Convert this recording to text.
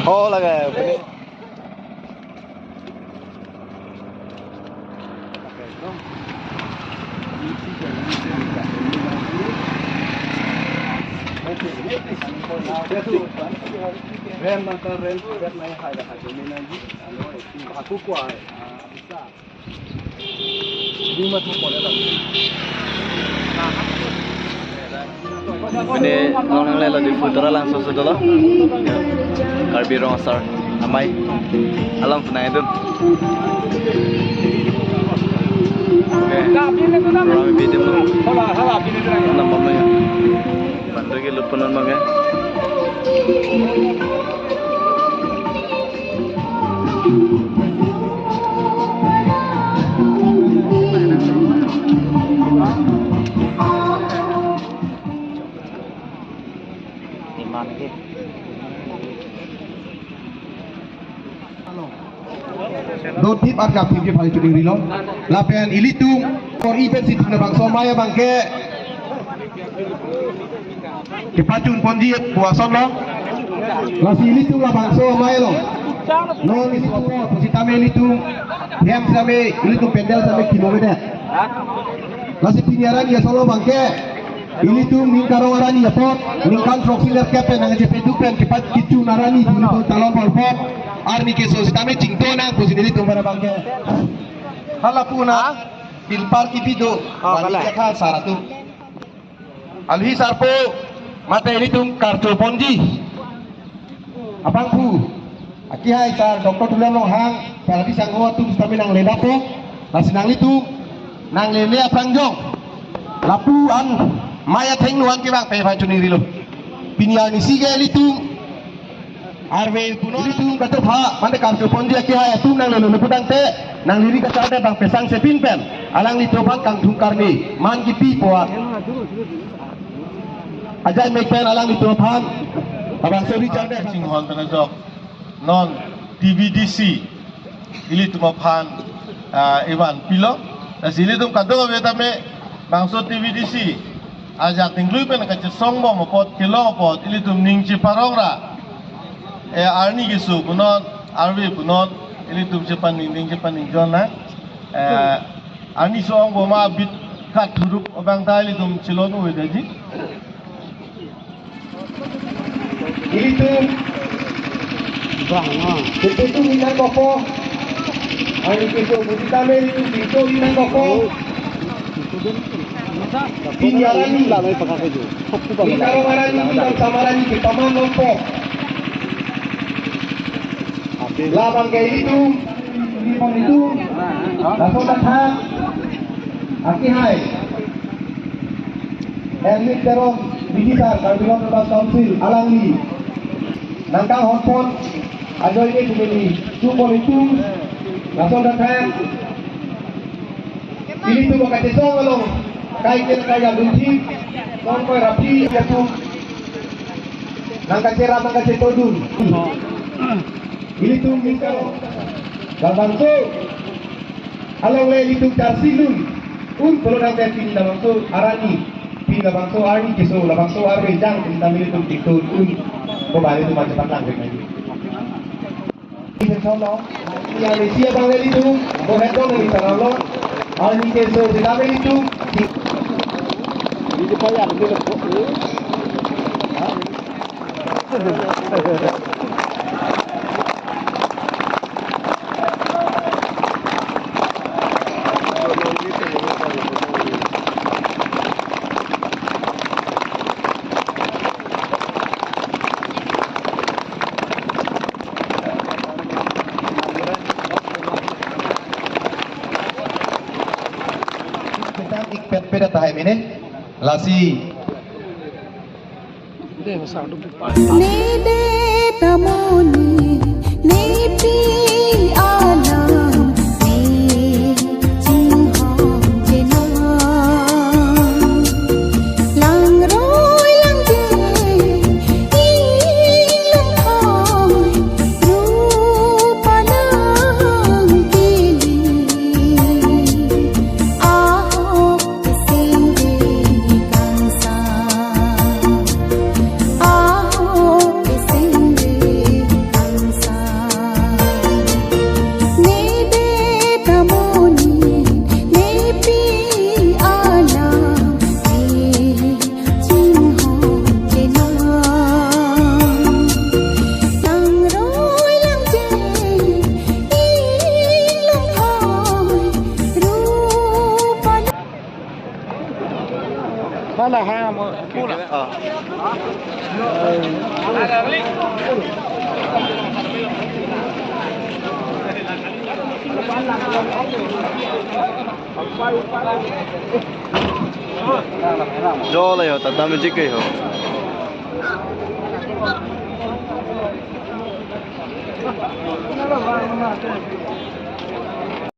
Oh, lagay. Pwede. Rem mantar rem biar naik harga harga ini nanti aku kuat bisa lima tuh boleh lah. Ini orang lain lagi putra langsung sudah ya. Karbi rongsar amai alam senang itu. Oke. Orang bidim tu. Namanya. Bantu ke lupanan mangga. Do tip agak tip paling curi rilo. Lapen ilitung for event situ na bang somaya bangke. Kepacun ponji puason lo. Lasi ilitung la bang somaya lo. No isi ko positame ilitung. Hem same ilitung pendel same kilometer. Lasi piniaran ya solo bangke. Ilitung ningkaro arani ya pot. Ningkan proxiler kepen nang jepe dupen kepat kicu narani ilitung talon polpot. Arni ke sositame cingtona positili tumbara bangke. Halapuna bilpar kipido wanita ka saratu. Alhi sarpo mata ilitung kartu ponji. Abangku aki hai sar doktor tulang long hang palagi sanggo tu stami nang ledapo lasinang litu nang lele aprangjong lapu an maya theng nuan ke bang pe phancuni rilo pinia ni sige litu arwe puno litu kato pha mande kartu ponji aki hai tu nang lele pudang te nang liri ka chade bang pesang se pin pen alang litu bang kang thungkar ni man ki pi poa ajai mek pen alang litu phan abang sori chade Singhon penajok non TVDC ili tumapan Iwan Pilo dasili tum kanto ka betame bangso TVDC ajak tinglui pen ka song bo mopot kilo mopot ili tum ningchi parongra arni gisu punon arwi punon ili tum cepan ning jona arni song bo ma bit kat huruf obang ta ili tum cilonu wedaji ilitung itu minang koko ani keso mutitame itu minang koko pinyarani ingkaro marani ingkaro samarani ke paman lompo labang ke itu lipon itu laso datang aki hai Erlik terong digital Karbilan Urban Council alangi nangkang hotpot ajo ini kumini supol itu langsung datang ini tu bukan cesong kalau kaitan kaya bunyi kongkoi rapi yaitu nangka cerah nangka cetodun ini tu mingkau galbangso alang le itu carsilun perlu nangka pindah bangso arani pindah bangso arni keso bangso arwe jang pindah militum tikun kembali itu macam apa lagi Insya-Allah, yang Malaysia bangga itu, boleh dong dari sana lo. Al ni keso di dalam itu. Ini payah ni lepas. Peda tahay mine lasi nede tamoni nepi alam ne jinghong jena lang roi lang je ilang thoi rupanang kili aho Sing Mana hang mo? Oh. Jo lại ho, tata में जिके हो.